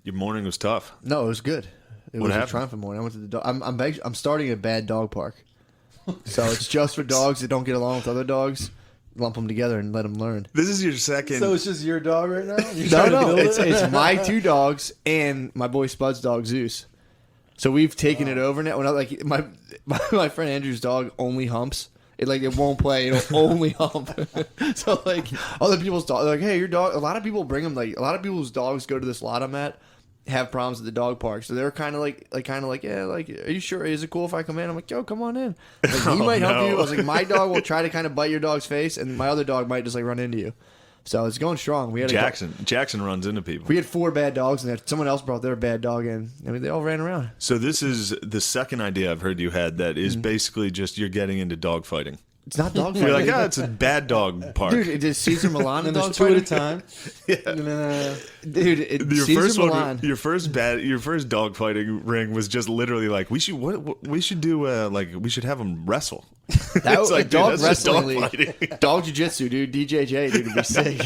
Your morning was tough. No, it was good. It What was happened? a triumphant morning. I went to the dog. I'm starting a bad dog park, so it's just for dogs that don't get along with other dogs. Lump them together and let them learn. This is your second. So it's just your dog right now? You're No, it's my 2 dogs and my boy Spud's dog Zeus. So we've taken it over now. When like my friend Andrew's dog only humps. It won't play. It'll only hump. So like other people's dogs, like, hey, your dog. A lot of people bring them. Like a lot of people's dogs go to this lot I'm at, have problems at the dog park. So they're kind of like yeah, like, are you sure? Is it cool if I come in? I'm like, yo, come on in. Like, he might help you. I was like, my dog will try to kind of bite your dog's face, and my other dog might just like run into you. So it's going strong. We had Jackson runs into people. We had 4 bad dogs in there. Someone else brought their bad dog in. I mean, they all ran around. So this is the second idea I've heard you had that is basically just you're getting into dog fighting. It's not dog You're fighting. like, it's a bad dog park. Dude, it is Caesar Milan And dog there's 2 at a time. Yeah. And then, Dude, Your Caesar first Milan. one, your first dog fighting ring was just literally like we should we should do we should have them wrestle. That was like, a dog dude, that's just wrestling dog league. fighting. Dog jiu-jitsu, dude. DJJ, dude, would be sick.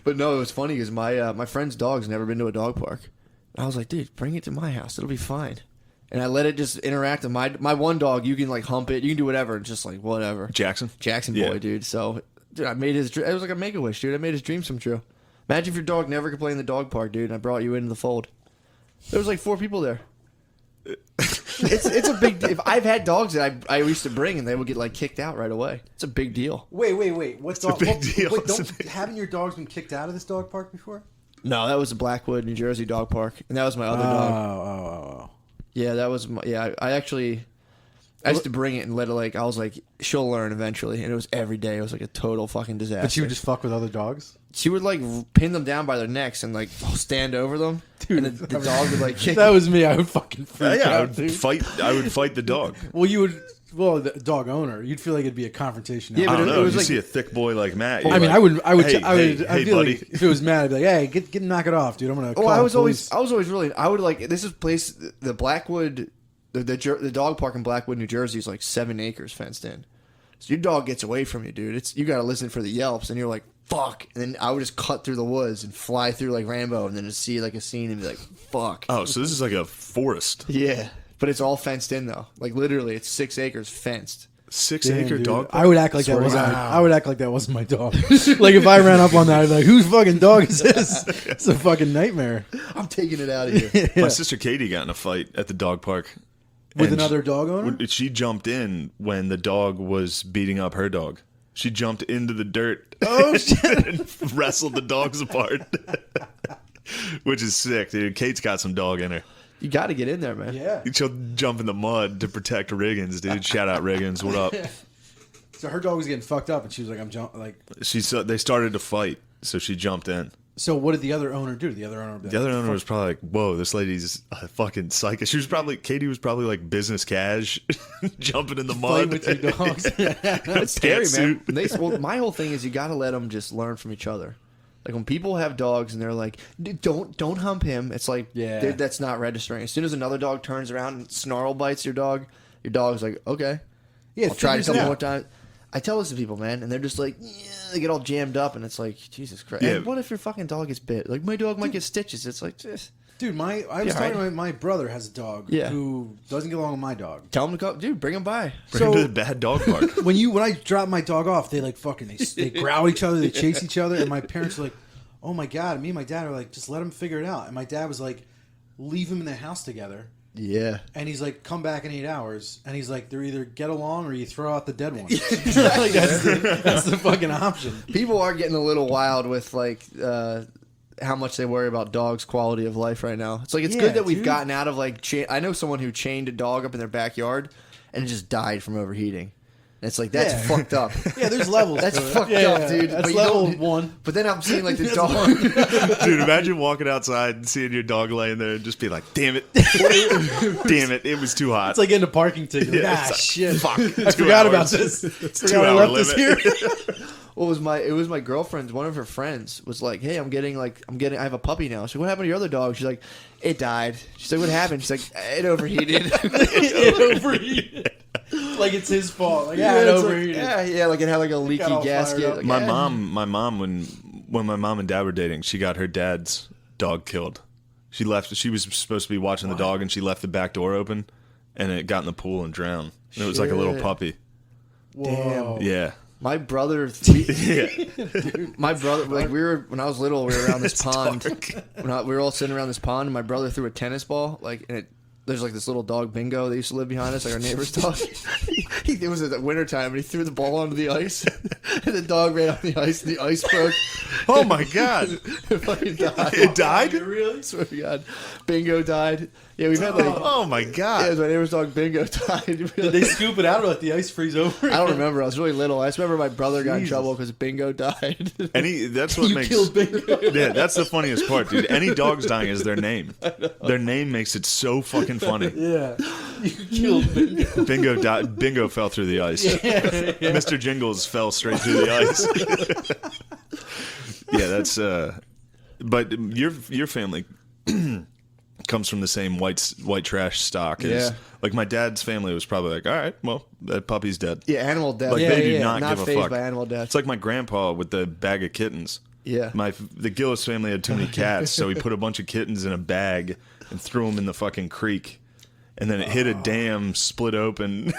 But no, it was funny because my friend's dog's never been to a dog park. I was like, dude, bring it to my house. It'll be fine. And I let it just interact with my one dog. You can like hump it. You can do whatever. It's just like whatever. Jackson Boy, Yeah. dude. So, dude, I made his. It was like a make-a-wish, dude. I made his dreams come true. Imagine if your dog never could play in the dog park, dude, and I brought you into the fold. There was like 4 people there. It's a big deal. If I've had dogs that I used to bring and they would get like kicked out right away. It's a big deal. wait. What's a big deal. Wait, It's a big- haven't your dogs been kicked out of this dog park before? No, that was the Blackwood, New Jersey dog park, and that was my other dog. Yeah, that was my. Yeah, I used to bring it and let it like I was like she'll learn eventually, and it was every day. It was like a total fucking disaster. But she would just fuck with other dogs? She would like pin them down by their necks and like stand over them, Dude, and the dog would like kick. That was me. I would fucking freak I out, would dude. fight. I would fight the dog. Well, the dog owner, you'd feel like it'd be a confrontation. Yeah, I but don't it know. was You like- see a thick boy like Matt. I you're mean, like, I would hey, feel buddy. like if it was mad, I'd be like, hey, get knock it off, dude. I'm gonna. Oh, call I was the police. always really. I would like this is place the Blackwood, the dog park in Blackwood, New Jersey is like 7 acres fenced in. So your dog gets away from you, dude. You got to listen for the yelps, and you're like, fuck. And then I would just cut through the woods and fly through like Rambo, and then just see like a scene and be like, fuck. Oh, so this is like a forest. Yeah, but it's all fenced in though. Like literally, it's 6 acres fenced. 6 Damn, acre dude. dog. I would act like that Swear to wasn't. God. I would act like that wasn't my dog. Like if I ran up on that, I'd be like, "Whose fucking dog is this?" It's a fucking nightmare. I'm taking it out of here. My sister Katie got in a fight at the dog park With And another dog owner? She jumped in when the dog was beating up her dog. She jumped into the dirt. Oh, shit. And wrestled the dogs apart. Which is sick, dude. Kate's got some dog in her. You got to get in there, man. Yeah. She'll jump in the mud to protect Riggins, dude. Shout out Riggins. What up? So her dog was getting fucked up, and she was like, They started to fight, so she jumped in. So what did the other owner do? The other owner. The other owner was probably like, "Whoa, this lady's a fucking psycho." Katie was probably like business cash, jumping in the mud with your dogs. It's scary, man. Pantsuit. Well, my whole thing is you got to let them just learn from each other. Like when people have dogs and they're like, "Don't hump him," it's like, Yeah. that's not registering. As soon as another dog turns around and snarl bites your dog's like, "Okay, Yeah, I'll try it a figures couple out. more times." I tell this to people, man, and they're just like, yeah, they get all jammed up, and it's like, Jesus Christ. Yeah. And what if your fucking dog gets bit? Like my dog might get stitches. It's like, just Dude, I was Yeah, talking to my brother has a dog Yeah. who doesn't get along with my dog. tell them to go, dude. Bring them by. Bring him So- to the bad dog park. When I drop my dog off, they like fucking they growl at each other, they chase each other, and my parents are like, "Oh my god!" And me and my dad are like, "Just let him figure it out." And my dad was like, "Leave him in the house together." Yeah. And he's like, "Come back in 8 hours." And he's like, "They're either get along or you throw out the dead one." Like, that's the fucking option. People are getting a little wild with like how much they worry about dogs' quality of life right now. It's like it's Yeah, good that we've dude. gotten out of like. I know someone who chained a dog up in their backyard and it just died from overheating. And it's like that's Yeah. fucked up. Yeah, there's levels. That's to it. fucked Yeah, up, yeah, dude. That's But you level don't- 1. But then I'm seeing like the That's dog. Dude, imagine walking outside and seeing your dog laying there and just be like, "Damn it, damn it, it was too hot." It's like getting a parking ticket. Like, Yeah, ah, it's like, shit. fuck, I 2 forgot about hours. this. It's Forgot I 2 hour left this limit. here. It was my girlfriend's. One of her friends was like, "Hey, I have a puppy now." She's like, "What happened to your other dog?" She's like, "It died." She's like, "What happened?" She's like, "It overheated." It overheated. Like it's his fault. Like, yeah, it it's like- overheated. yeah, like it had like a leaky all fired gasket. up. Like, My yeah. mom, when my mom and dad were dating, she got her dad's dog killed. She left. She was supposed to be watching the dog, and she left the back door open, and it got in the pool and drowned. And it was like a little puppy. Whoa. Damn. Yeah. My brother, Yeah. my brother, like when I was little, we were around this pond. We were all sitting around this pond, and my brother threw a tennis ball, like, and there's like this little dog Bingo that used to live behind us, like our neighbor's dog. It was at the wintertime, and he threw the ball onto the ice, and the dog ran on the ice, and the ice broke. Oh my God! It fucking died. It died? Really? Swear to God, Bingo died. Yeah, we've had like. Oh my God! Yeah, it was my neighbor's dog Bingo died. Did they scoop it out or let the ice freeze over? I don't remember. I was really little. I just remember my brother got in trouble because Bingo died. That's what makes killed Bingo. Yeah, that's the funniest part, dude. Any dog's dying is their name. Their name makes it so fucking funny. Yeah. You killed Bingo. Bingo died. Bingo fell through the ice. Mr. Jingles fell straight through the ice. Yeah, that's. But your family comes from the same white trash stock as like my dad's family was probably like, all right, well, that puppy's dead. Yeah, animal death. Like they do not give a fazed fuck. by animal death. It's like my grandpa with the bag of kittens. Yeah. The Gillis family had too many cats, so he put a bunch of kittens in a bag and threw them in the fucking creek. And then it hit a dam, split open.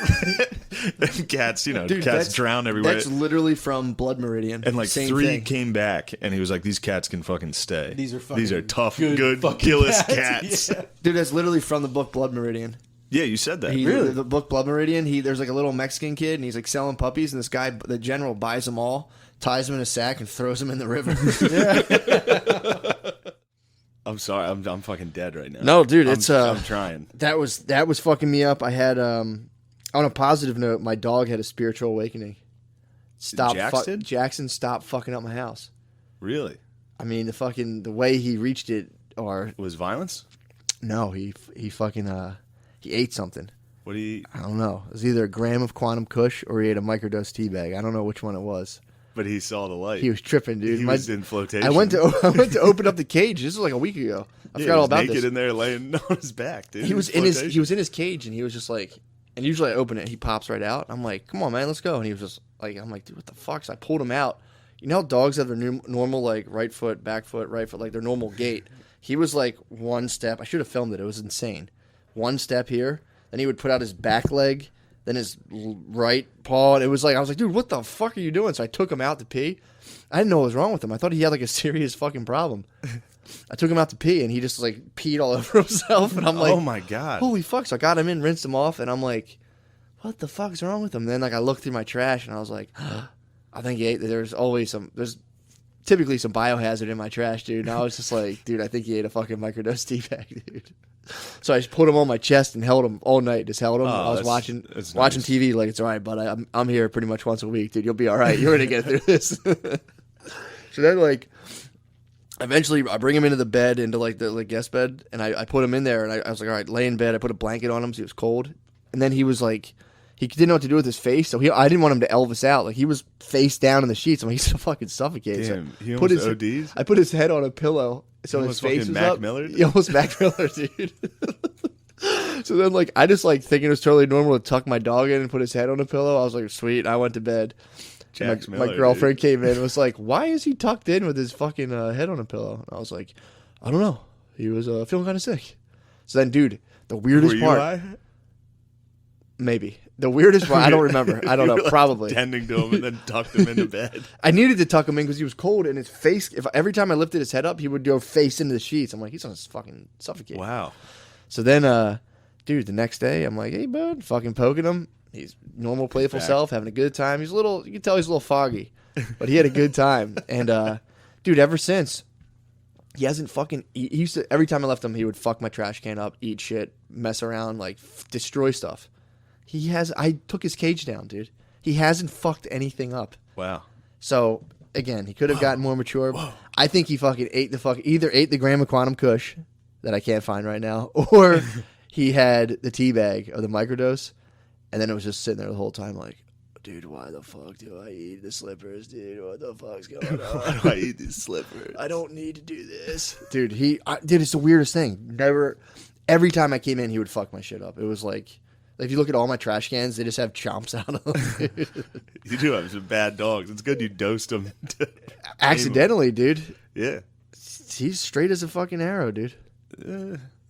And cats, Dude, cats drown everywhere. That's literally from Blood Meridian. And like Same 3 thing. came back, and he was like, "These cats can fucking stay. These are tough, good good fucking Gillis cats." cats." Yeah. Dude, that's literally from the book Blood Meridian. Yeah, you said that. Really? The book Blood Meridian, there's like a little Mexican kid, and he's like selling puppies, and this guy, the general, buys them all, ties them in a sack, and throws them in the river. I'm sorry, I'm fucking dead right now. No, dude, I'm trying. That was fucking me up. I had on a positive note, my dog had a spiritual awakening. Jackson stopped fucking up my house. Really? I mean, the way he reached it, or It was violence? no, he fucking he ate something. What do you eat? I don't know. It was either a gram of quantum kush or he ate a microdose tea bag. I don't know which one it was. But he saw the light. He was tripping, dude. He was in flotation. I went to open up the cage. This was like a week ago. I forgot all about naked this. in there laying on his back, dude. He was in his cage, and he was just like, and usually I open it, he pops right out. I'm like, come on, man, let's go. And he was just like, I'm like, dude, what the fuck? So I pulled him out. You know how dogs have their normal like right foot, back foot, right foot, like their normal gait. He was like one step. I should have filmed it. It was insane. One step here, then he would put out his back leg, then his right paw. And it was like, I was like, dude, what the fuck are you doing? So I took him out to pee. I didn't know what was wrong with him. I thought he had like a serious fucking problem. I took him out to pee, and he just like peed all over himself. And I'm like, oh my God. holy fuck. So I got him in, rinsed him off, and I'm like, what the fuck's wrong with him? And then like I looked through my trash, and I was like, I think he ate. There's typically some biohazard in my trash, dude. And I was just like, dude, I think he ate a fucking microdose tea bag, dude. So I just put him on my chest and held him all night. Just held him. I was watching TV like, it's all right, but I'm here pretty much once a week, dude. You'll be all right. You're gonna get through this. So then like, eventually I bring him into the bed, into like the guest bed, and I put him in there, and I was like, all right, lay in bed. I put a blanket on him so he was cold, and then he was like, he didn't know what to do with his face, so I didn't want him to Elvis out. Like he was face down in the sheets. I'm like, he's gonna fucking suffocate. Damn, so he almost ODs? I put his head on a pillow, so his almost face fucking was Mac up. Miller? He almost Mac Miller, dude. So then, like, I just like thinking it was totally normal to tuck my dog in and put his head on a pillow. I was like, sweet. I went to bed. My girlfriend came in and was like, why is he tucked in with his fucking head on a pillow? And I was like, I don't know. He was feeling kind of sick. So then, dude, the weirdest part. Were you high? Maybe. The weirdest part, I don't remember. I don't know. You were, like, probably. tending to him and then tucked him into bed. I needed to tuck him in because he was cold, and his face, every time I lifted his head up, he would go face into the sheets. I'm like, he's going to fucking suffocate. Wow. So then, dude, the next day, I'm like, hey, bud, fucking poking him. He's normal, playful self, having a good time. He's you can tell he's a little foggy, but he had a good time. And, dude, ever since, he hasn't fucking, he used to, every time I left him, he would fuck my trash can up, eat shit, mess around, like, destroy stuff. I took his cage down, dude. He hasn't fucked anything up. Wow. So, again, he could have gotten more mature. Whoa. I think he fucking either ate the gram of quantum kush that I can't find right now, or he had the tea bag of the microdose, and then it was just sitting there the whole time like, dude, why the fuck do I eat the slippers, dude? What the fuck's going on? Why do I eat these slippers? I don't need to do this. Dude, dude, it's the weirdest thing. Every time I came in, he would fuck my shit up. It was like If you look at all my trash cans, they just have chomps out of them. You do have some bad dogs. It's good you dosed them. Accidentally, dude. Yeah. He's straight as a fucking arrow, dude.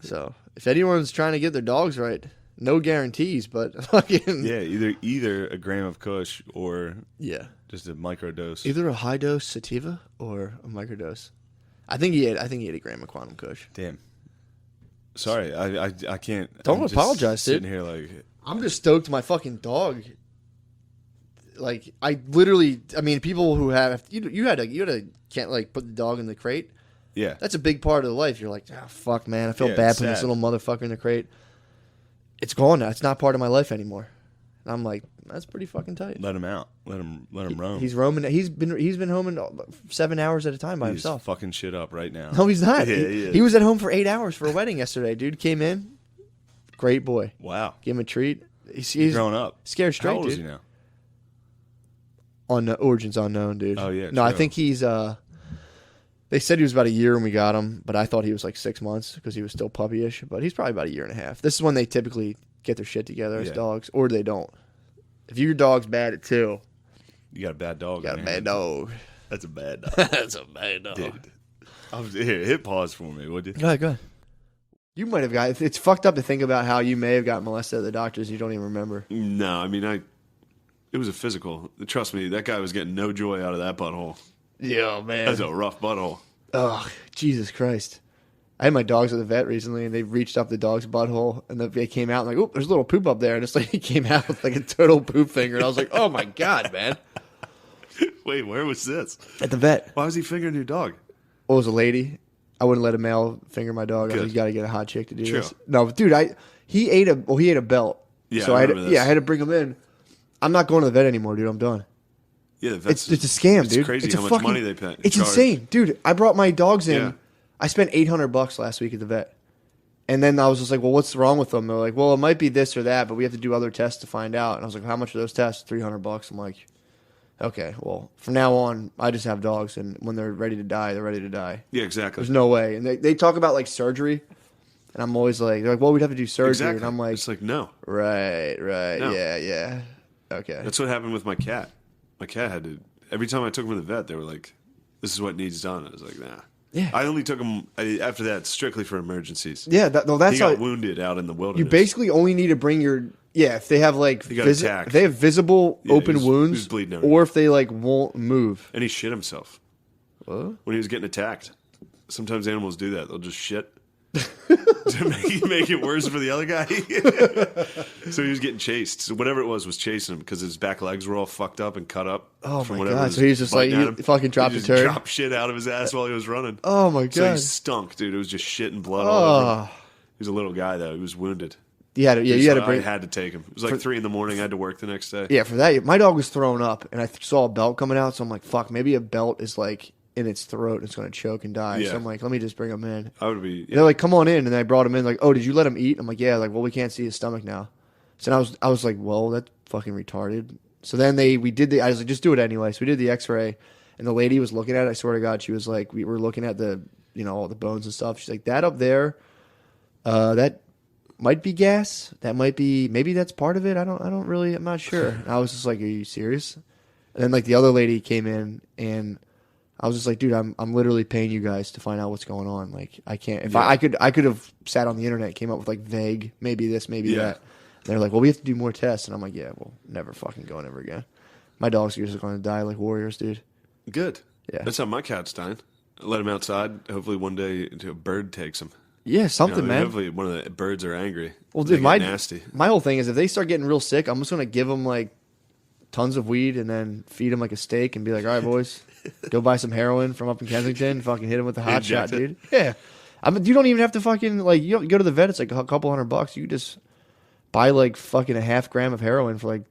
So if anyone's trying to get their dogs right, no guarantees, but fucking Yeah, either a gram of Kush or just a microdose. either a high dose sativa or a microdose. I think he had a gram of Quantum Kush. Damn. Sorry, I can't. Don't I'm just apologize, dude. Sitting here like I'm just stoked my fucking dog. Like I literally, I mean, people who have you had to can't like put the dog in the crate. yeah. That's a big part of the life. You're like, oh, fuck, man, I feel Yeah, bad it's putting this sad. little motherfucker in the crate. It's gone now. It's not part of my life anymore. And I'm like, that's pretty fucking tight. Let him out. Let him roam. He's roaming. He's been home 7 hours at a time by He's himself. fucking shit up right now. No, he's not. Yeah, He was at home for 8 hours for a wedding yesterday. Dude came in, great boy. Wow. Give him a treat. He's Grown up. scared straight, How old dude. is he now? On Origins Unknown, dude. Oh, yeah, No, I true. think he's. They said he was about a year when we got him, but I thought he was like 6 months because he was still puppyish. But he's probably about a year and a half. This is when they typically get their shit together as Yeah. dogs, or they don't. If your dog's bad at 2, You got a bad dog. you got a in bad your dog. hands. That's a bad dog. That's a bad dog. Dude. Here, hit pause for me, would you? Go ahead. You might have got. It's fucked up to think about how you may have got molested at the doctor's. You don't even remember. No, I mean, it was a physical. Trust me, that guy was getting no joy out of that butthole. Yeah, man. That's a rough butthole. Oh, Jesus Christ. I had my dogs at the vet recently, and they reached up the dog's butthole, and they came out, and like, oh, there's a little poop up there. And this lady came out with like a total poop finger, and I was like, oh my God, man. Wait, where was this? At the vet. Why was he fingering your dog? Well, it was a lady. I wouldn't let a male finger my dog. I was Good. like, you got to get a hot chick to do True. this. No, but dude, he ate a belt. Yeah, so I I had remember this. I had to bring him in. I'm not going to the vet anymore, dude. I'm done. Yeah, It's a scam, it's dude. crazy It's a how much fucking- money they pay. It's charge. insane, dude. I brought my dogs in. Yeah. I spent $800 last week at the vet, and then I was just like, "Well, what's wrong with them?" They're like, "Well, it might be this or that, but we have to do other tests to find out." And I was like, "How much are those tests?" $300. I'm like, "Okay, well, from now on, I just have dogs, and when they're ready to die, they're ready to die. Yeah, exactly. There's no way." And they talk about like surgery, and I'm always like, "They're like, well, we'd have to do surgery," Exactly. and I'm like, it's like, no. "Right, No. yeah, okay." That's what happened with my cat. My cat had to, every time I took him to the vet, they were like, this is what needs done. I was like, nah. Yeah. I only took him, after that, strictly for emergencies. Yeah, that's He how got wounded out in the wilderness. you basically only need to bring your if they have like He got attacked. if they have visible Yeah, open he was wounds bleeding out. or if they like won't move. And he shit himself What? when he was getting attacked. Sometimes animals do that. They'll just shit to make it worse for the other guy. So he was getting chased. So whatever it was chasing him because his back legs were all fucked up and cut up. Oh from my whatever God. was So he's just like, biting he at him. fucking dropped He a just turd? dropped shit out of his ass while he was running. Oh my So he God. stunk, dude. It was just shit and blood all over him. Oh. He was a little guy though. He was wounded. You had to I bring had to take him. It was like 3 a.m. I had to work the next day. for that. My dog was thrown up and I saw a belt coming out, so I'm like, fuck, maybe a belt is like in its throat and it's going to choke and die. Yeah. So I'm like, let me just bring him in. I would be. They're like, come on in, and I brought him in. Like, oh, did you let him eat? I'm like, yeah. Like, well, we can't see his stomach now. So I was like, well, that's fucking retarded. So then I was like, just do it anyway. So we did the X-ray, and the lady was looking at it. I swear to God, she was like, we were looking at the all the bones and stuff. She's like, that up there, that might be gas. That might be maybe that's part of it. I'm not sure. And I was just like, are you serious? And then like the other lady came in and. I was just like, dude, I'm literally paying you guys to find out what's going on. Like, I can't. If I could have sat on the internet, came up with like vague, maybe this, maybe that. And they're like, well, we have to do more tests, and I'm like, yeah, well, never fucking going ever again. My dogs are just going to die like warriors, dude. Good. Yeah. That's how my cat's dying. I let him outside. Hopefully one day a bird takes him. Yeah, something, man. Hopefully one of the birds are angry. Well, They dude, get nasty. my whole thing is if they start getting real sick, I'm just going to give them like tons of weed and then feed them like a steak and be like, all right, boys, go buy some heroin from up in Kensington, fucking hit them with the hot shot, Inject it. dude. Yeah. You don't even have to fucking, like, you go to the vet, it's like a couple $100. You just buy like fucking a half gram of heroin for like,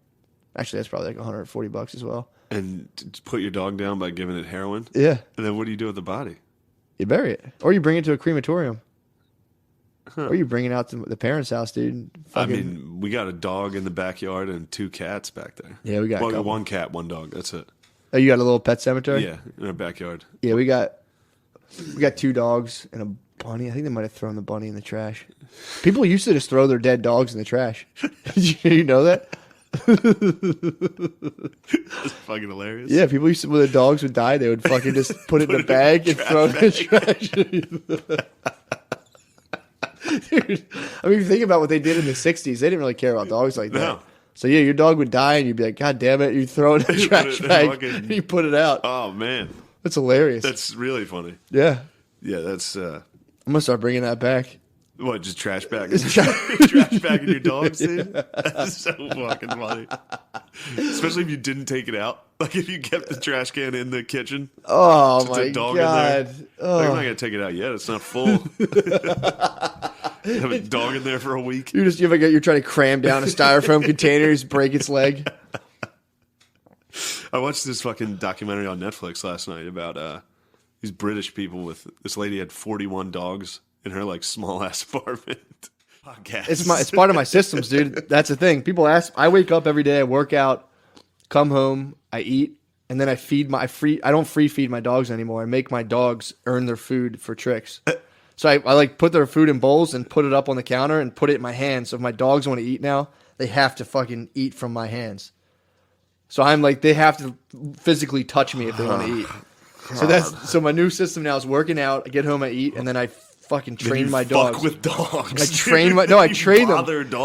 actually, that's probably like $140 as well. And to put your dog down by giving it heroin? Yeah. And then what do you do with the body? You bury it. Or you bring it to a crematorium. Or you bring it out to the parents' house, dude. I Fucking- mean, we got a dog in the backyard and 2 cats back there. Yeah, we got a Well, couple. 1 cat, 1 dog. That's it. Oh, you got a little pet cemetery? Yeah, in our backyard. Yeah, we got 2 dogs and bunny. I think they might have thrown the bunny in the trash. People used to just throw their dead dogs in the trash. Did you know that? That's fucking hilarious. Yeah, people used to, when the dogs would die, they would fucking just put it in a bag and throw it in the trash. Dude, I mean, if you think about what they did in the 60s, they didn't really care about dogs like that. No. So, yeah, your dog would die, and you'd be like, God damn it, you throw it in a trash bag, and you put it out. Oh, man. That's hilarious. That's really funny. Yeah. Yeah, that's... I'm going to start bringing that back. What, just trash bag? Trash bagging your dogs, dude? That's so fucking funny. Especially if you didn't take it out. Like if you kept the trash can in the kitchen. Oh, just my a dog God. in there. Like, I'm not going to take it out yet. It's not full. Have a dog in there for a week. You're trying to cram down a styrofoam container, just break its leg. I watched this fucking documentary on Netflix last night about these British people with... This lady had 41 dogs in her like small ass apartment. Podcast. It's part of my systems, dude. That's the thing. People ask. I wake up every day. I work out, come home, I eat, and then I feed I don't free feed my dogs anymore. I make my dogs earn their food for tricks. So I like put their food in bowls and put it up on the counter and put it in my hands. So if my dogs want to eat now, they have to fucking eat from my hands. So I'm like, they have to physically touch me if they want to eat. So my new system now is working out. I get home, I eat, and then I fucking train my dogs. Fuck with dogs. I train them. Dogs.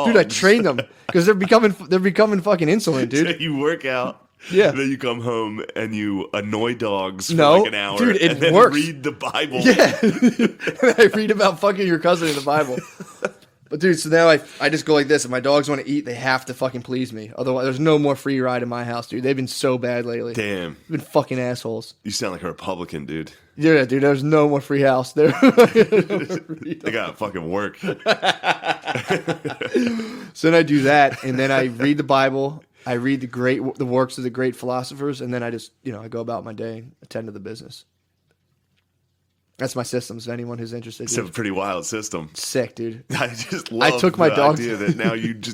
Dude, I train them because they're becoming fucking insolent, dude. So you work out. Yeah. And then you come home and you annoy dogs for No, like an hour. dude, it and then works. read the Bible. Yeah. I read about fucking your cousin in the Bible. But dude, so now I just go like this. If my dogs want to eat, they have to fucking please me. Otherwise, there's no more free ride in my house, dude. They've been so bad lately. Damn. They've been fucking assholes. You sound like a Republican, dude. Yeah, dude, there's no more free house there. They gotta fucking work. So then I do that, and then I read the Bible. I read the works of the great philosophers, and then I just, I go about my day and attend to the business. That's my systems. Anyone who's interested, It's a pretty wild system. Sick, dude. I just love took my the dogs. idea that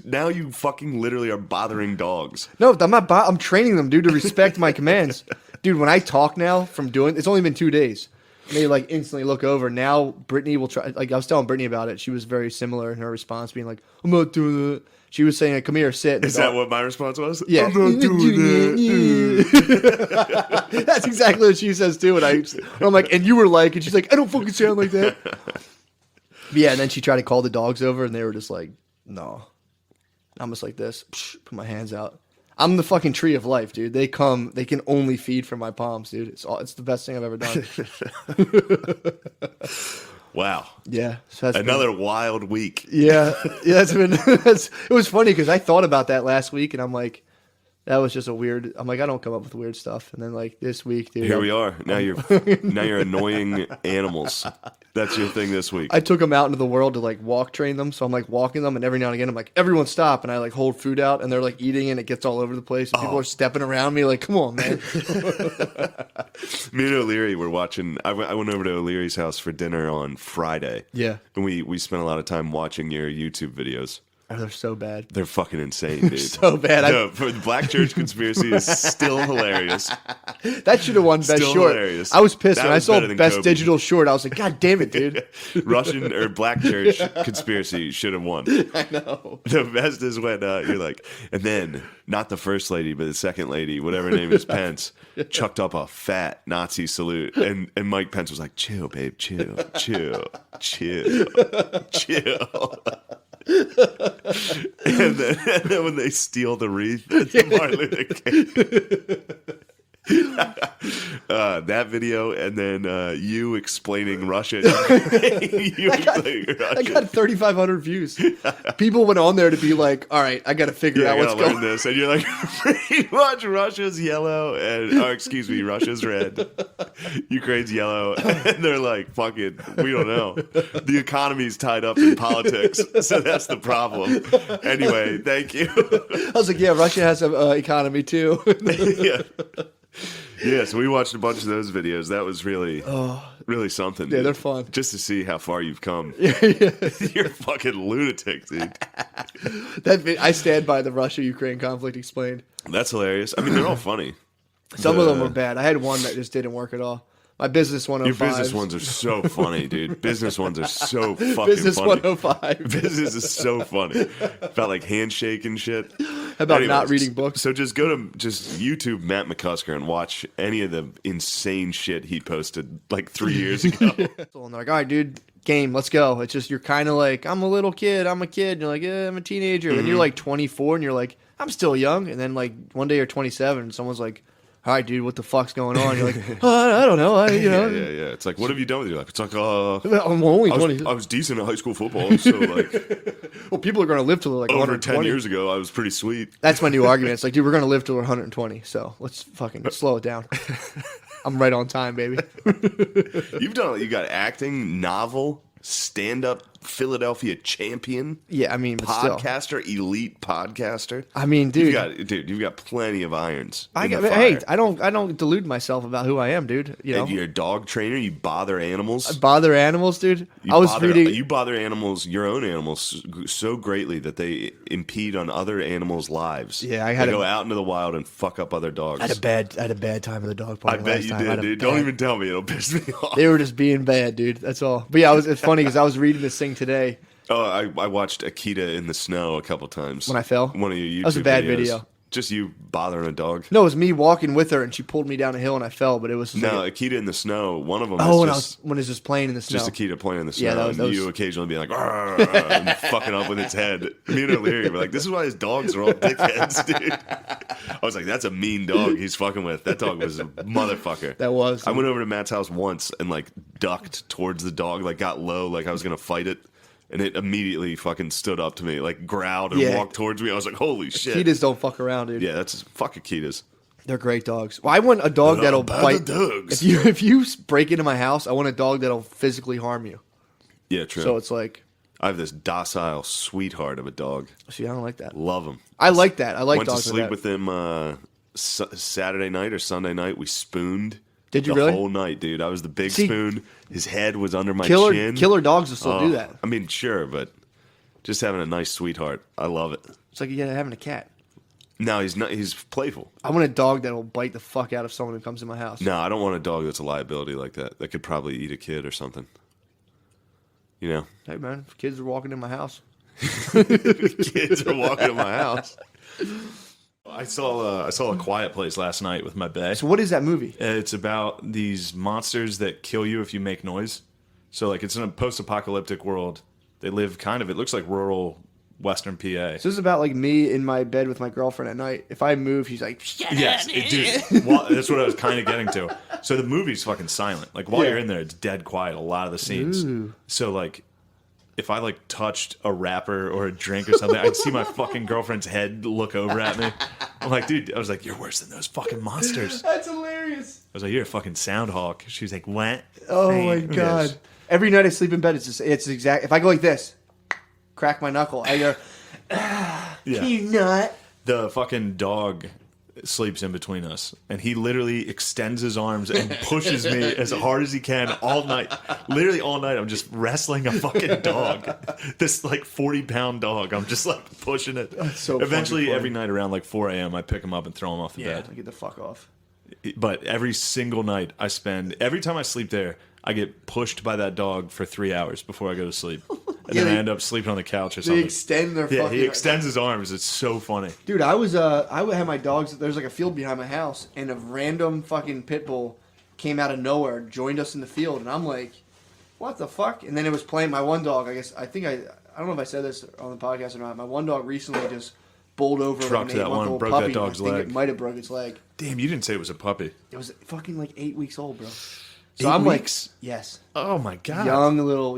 now you fucking literally are bothering dogs. No, I'm not. I'm training them, dude, to respect my commands, dude. When I talk now from doing, it's only been 2 days. And they like instantly look over. Now Brittany will try. Like I was telling Brittany about it. She was very similar in her response, being like, "I'm not doing it." She was saying, "Come here, sit." Is that what my response was? Yeah. I'm not doing that. That's exactly what she says too. And I'm like, and you were like, and she's like, I don't fucking sound like that. But yeah, and then she tried to call the dogs over, and they were just like, no. I'm just like this, put my hands out. I'm the fucking tree of life, dude. They can only feed from my palms, dude. It's the best thing I've ever done. Wow. Yeah. So Another wild week. Yeah. It was funny because I thought about that last week, and I'm like, that was just I'm like, I don't come up with weird stuff. And then like this week, dude. Here we are. Now you're annoying animals. That's your thing this week. I took them out into the world to like walk train them. So I'm like walking them, and every now and again I'm like, everyone stop, and I like hold food out, and they're like eating, and it gets all over the place, and people are stepping around me like, come on, man. Me and O'Leary were watching. I went over to O'Leary's house for dinner on Friday. Yeah. And we spent a lot of time watching your YouTube videos. Oh, they're so bad. They're fucking insane, dude. So bad. For the Black Church Conspiracy is still hilarious. That should have won Best Still Short. hilarious. I was pissed That when I was saw better than Best Kobe. Digital Short. I was like, God damn it, dude. Russian or Black Church Conspiracy should have won. I know. The best is when you're like, and then not the first lady, but the second lady, whatever her name is, Pence, chucked up a fat Nazi salute, and Mike Pence was like, "Chill, babe, chill, chill, chill, chill." and then when they steal the wreath, it's Martin Luther King. That video, and then you explaining Russia. I got 3,500 views. People went on there to be like, all right, I got to figure out what's going on. This. And you're like, pretty much Russia's yellow, Russia's red. Ukraine's yellow. And they're like, fuck it, we don't know. The economy's tied up in politics, so that's the problem. Anyway, thank you. I was like, yeah, Russia has an economy too. Yeah. Yeah, so we watched a bunch of those videos. That was really something. Yeah, dude. They're fun. Just to see how far you've come. Yeah. You're a fucking lunatic, dude. I stand by the Russia-Ukraine conflict explained. That's hilarious. I mean, they're all funny. Some of them were bad. I had one that just didn't work at all. My business 105. Your business ones are so funny, dude. Business ones are so fucking Business funny. 105. Business is so funny. About like handshake and shit. How about not reading books? So just go to YouTube Matt McCusker and watch any of the insane shit he posted like 3 years ago. And they're like, all right, dude, game, let's go. It's just you're kind of like, I'm a little kid, I'm a kid. And you're like, I'm a teenager. And you're like 24 and you're like, I'm still young. And then like one day you're 27 and someone's like, all right, dude, what the fuck's going on? You're like, I don't know. Yeah. It's like, what have you done with your life? It's like, I'm only 20. I was decent at high school football, so like, Well, people are going to live till they're like over 120. 10 years ago, I was pretty sweet. That's my new argument. It's like, dude, we're going to live till we're 120. So let's fucking slow it down. I'm right on time, baby. You got acting, novel, stand-up, Philadelphia champion. Yeah, I mean, but still. Podcaster, elite podcaster. I mean, dude. You've got plenty of irons. Hey, I don't delude myself about who I am, dude. You know, And you're a dog trainer. You bother animals. bother animals, dude. You bother animals, your own animals, so greatly that they impede on other animals' lives. Yeah, they go out into the wild and fuck up other dogs. I had a bad time at the dog park. I bet you did, dude. Don't even tell me; it'll piss me off. They were just being bad, dude. That's all. But yeah, it's funny because I was reading this thing today. Oh, I watched Akita in the snow a couple times. When I fell? One of your YouTube That was a bad videos. video. Just you bothering a dog. No, it was me walking with her and she pulled me down a hill and I fell. But it was just No, like Akita in the snow. One of them when it's just playing in the snow. just Akita playing in the snow. Yeah, that was- you occasionally be like, "Arr," and fucking up with its head. Me and O'Leary were like, this is why his dogs are all dickheads, dude. I was like, that's a mean dog he's fucking with. That dog was a motherfucker. That was. I went over to Matt's house once and like ducked towards the dog, like got low, like I was going to fight it. And it immediately fucking stood up to me, like growled and walked towards me. I was like, holy shit. Akitas don't fuck around, dude. Yeah, that's fuck Akitas. They're great dogs. Well, I want a dog that'll bite. Dogs. If you break into my house, I want a dog that'll physically harm you. Yeah, true. So it's like, I have this docile sweetheart of a dog. see, I don't like that. Love him. I like that. I like Went to dogs sleep like with him Saturday night or Sunday night. We spooned. Did you the really? whole night, dude. I was the big See, spoon. His head was under my that. chin. Killer dogs will still do that. I mean, sure, but just having a nice sweetheart. I love it. It's like having a cat. No, he's not. He's playful. I want a dog that'll bite the fuck out of someone who comes in my house. No, I don't want a dog that's a liability like that. That could probably eat a kid or something. You know? Hey man, if kids are walking in my house. Kids are walking in my house. I saw A Quiet Place last night with my bae. So what is that movie? It's about these monsters that kill you if you make noise. So like it's in a post-apocalyptic world. They live kind of, it looks like rural Western PA. So this is about like me in my bed with my girlfriend at night. If I move, she's like, shut Yes, up. dude. Well, that's what I was kind of getting to. So the movie's fucking silent. Like while Yeah. you're in there, it's dead quiet. A lot of the scenes. Ooh. So like, if I like touched a wrapper or a drink or something, I'd see my fucking girlfriend's head look over at me. I'm like, dude. I was like, you're worse than those fucking monsters. That's hilarious. I was like, you're a fucking sound hawk. She was like, what? Oh my Yes. god. Every night I sleep in bed, it's exact. If I go like this, crack my knuckle, I go, Yeah. you nut. The fucking dog sleeps in between us, and he literally extends his arms and pushes me as hard as he can all night. Literally all night, I'm just wrestling a fucking dog. This like 40-pound dog. I'm just like pushing it. so Eventually, fucking funny. every night around like 4 a.m., I pick him up and throw him off the Yeah, bed. get the fuck off. But every single night, every time I sleep there, I get pushed by that dog for 3 hours before I go to sleep. And Yeah, then I they- end up sleeping on the couch or They something. extend their Yeah, fucking. he extends his arms. It's so funny. Dude, I would have my dogs. There's like a field behind my house, and a random fucking pit bull came out of nowhere, joined us in the field, and I'm like, what the fuck? And then it was playing my one dog. I don't know if I said this on the podcast or not. My one dog recently just bowled over Trucked an that one, 8-month-old broke puppy. that dog's I think leg. it might have broke its leg. Damn, you didn't say it was a puppy. It was fucking like 8 weeks old, bro. So 8 I'm weeks? like, yes, Oh my god. young little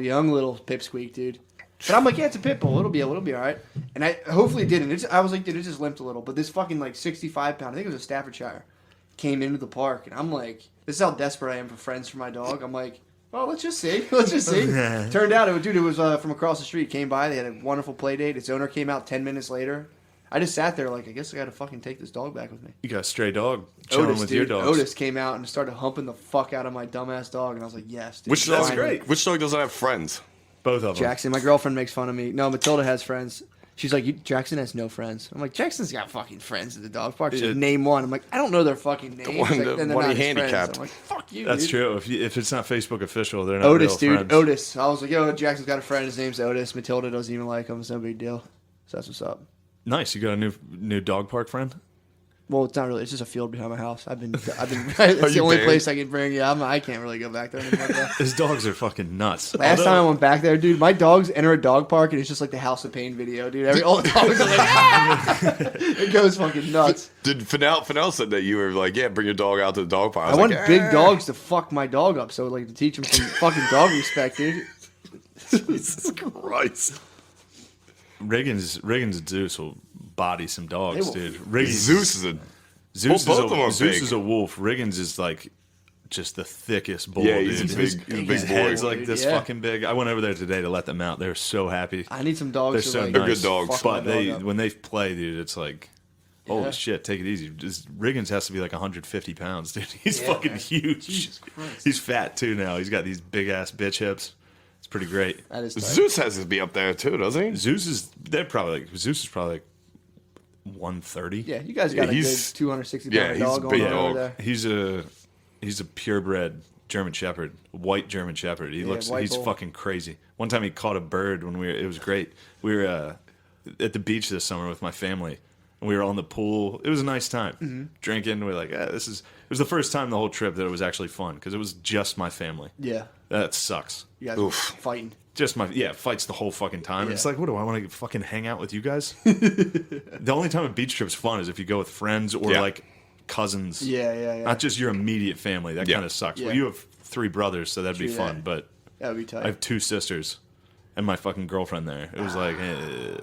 pipsqueak, dude. But I'm like, yeah, it's a pit bull. It'll be all right. And I hopefully it didn't. I was like, dude, it just limped a little. But this fucking like 65-pound, I think it was a Staffordshire, came into the park, and I'm like, this is how desperate I am for friends for my dog. I'm like, well, let's just see. Turned out, it was from across the street. Came by, they had a wonderful play date. Its owner came out 10 minutes later. I just sat there like, I guess I got to fucking take this dog back with me. You got a stray dog chilling with your dogs. Otis came out and started humping the fuck out of my dumbass dog, and I was like, yes, dude. That's finally. great. Which dog doesn't have friends? Both of them. Jackson, my girlfriend makes fun of me. No, Matilda has friends. She's like, Jackson has no friends. I'm like, Jackson's got fucking friends at the dog park. She's like, name one. I'm like, I don't know their fucking names. one- Like, the then they're one not he his friends. handicapped. I'm like, fuck you, That's dude. true. If it's not Facebook official, they're not Otis, real dude. friends. Otis. I was like, yo, Jackson's got a friend. His name's Otis. Matilda doesn't even like him. It's no big deal. So that's what's up. Nice. You got a new dog park friend? Well, it's not really. It's just a field behind my house. I've been. It's the you only banned? place I can bring. Yeah, I can't really go back there anymore. Bro. His dogs are fucking nuts. Last time I went back there, dude, my dogs enter a dog park and it's just like the House of Pain video, dude. All the dogs are like, ah! It goes fucking nuts. Did Fennell said that you were like, yeah, bring your dog out to the dog park. I want like, big dogs to fuck my dog up, so like to teach him some fucking dog respect, dude. Jesus Christ. Riggins and Zeus will body some dogs, They will- dude. Riggins, Zeus is a Zeus, both is, of them are Zeus big. is a wolf. Riggins is like just the thickest bull. Yeah, dude. he's a big His boy. head's like Dude, this yeah. fucking big. I went over there today to let them out. They're so happy. I need some dogs. They're to, so like, nice. They're good dogs. fuck my But dog up. when they play, dude, it's like, holy Yeah. shit, take it easy. Riggins has to be like 150 pounds, dude. He's Yeah, fucking man. huge. Jesus Christ. He's fat too now. He's got these big ass bitch hips. It's pretty great. That is tight. Zeus has to be up there too, doesn't he? Zeus is Zeus is probably like 130. Yeah, you guys got a he's- good 260 yeah, pound he's a dog big going on over dog. there. He's a purebred German Shepherd, white German Shepherd. He's white bull. fucking crazy. One time he caught a bird when it was great. We were at the beach this summer with my family, and we were on the pool. It was a nice time, Mm-hmm. drinking. We were like, it was the first time the whole trip that it was actually fun because it was just my family. Yeah, That sucks. you guys Oof. fighting. Just fights the whole fucking time. Yeah. It's like, what do I want to fucking hang out with you guys? The only time a beach trip's fun is if you go with friends or Yeah. like cousins. Yeah. Not just your immediate family. That Yeah. kind of sucks. Yeah. Well, you have 3 brothers, so that'd be True fun. that. But That would be tight. I have 2 sisters and my fucking girlfriend there. It was like,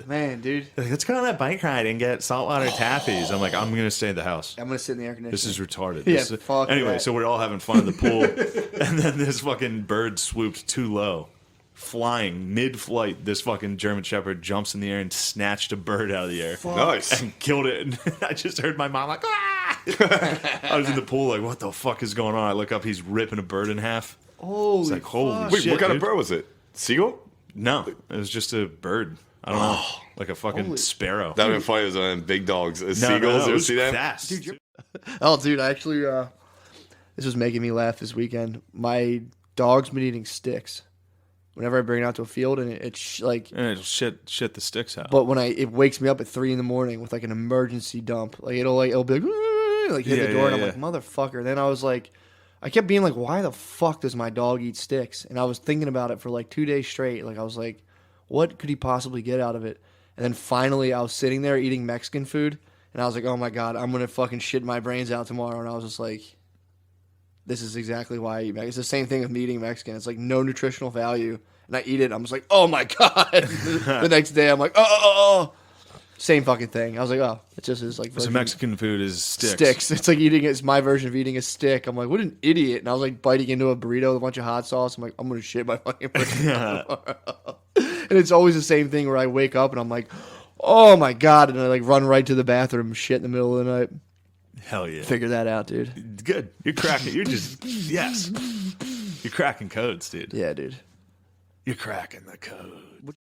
Man, dude, let's go on that bike ride and get saltwater taffies. I'm like, I'm going to stay at the house. I'm gonna sit in the air conditioner. This is retarded. Yeah, This is- fuck anyway, that. so we're all having fun in the pool, and then this fucking bird swooped too low, flying mid-flight. This fucking German Shepherd jumps in the air and snatched a bird out of the air Nice. and killed it. And I just heard my mom like, ah! I was in the pool like, what the fuck is going on? I look up, he's ripping a bird in half. Holy It's like, holy fuck. Wait, shit, what kind dude. of bird was it? Seagull? No, it was just a bird. I don't know, like a fucking Holy- That sparrow. would have been funny. It was on big dogs. No, Seagulls. no, You it ever was see that? fast. Oh, dude, I actually, this was making me laugh this weekend. My dog's been eating sticks. Whenever I bring it out to a field, and it's like, And it'll shit the sticks out. but when it wakes me up at 3 a.m. with like an emergency dump. Like it'll be like hit Yeah, the door, and I'm yeah, like, motherfucker. Then I was like, I kept being like, why the fuck does my dog eat sticks? And I was thinking about it for like 2 days straight. Like I was like, what could he possibly get out of it? And then finally, I was sitting there eating Mexican food, and I was like, oh my god, I'm gonna fucking shit my brains out tomorrow. And I was just like, this is exactly why I eat Mexican. It's the same thing with me eating Mexican. It's like no nutritional value. And I eat it, I'm just like, oh my god. The next day, I'm like, oh. Same fucking thing. I was like, oh, it just is like So version- Mexican food is sticks. sticks. It's like it's my version of eating a stick. I'm like, what an idiot. And I was like biting into a burrito with a bunch of hot sauce. I'm like, I'm gonna shit my fucking brains tomorrow. And it's always the same thing where I wake up and I'm like, oh my god, and I like run right to the bathroom and shit in the middle of the night. Hell yeah. Figure that out, dude. Good. You're cracking. You're just, yes. You're cracking codes, dude. Yeah, dude. You're cracking the code.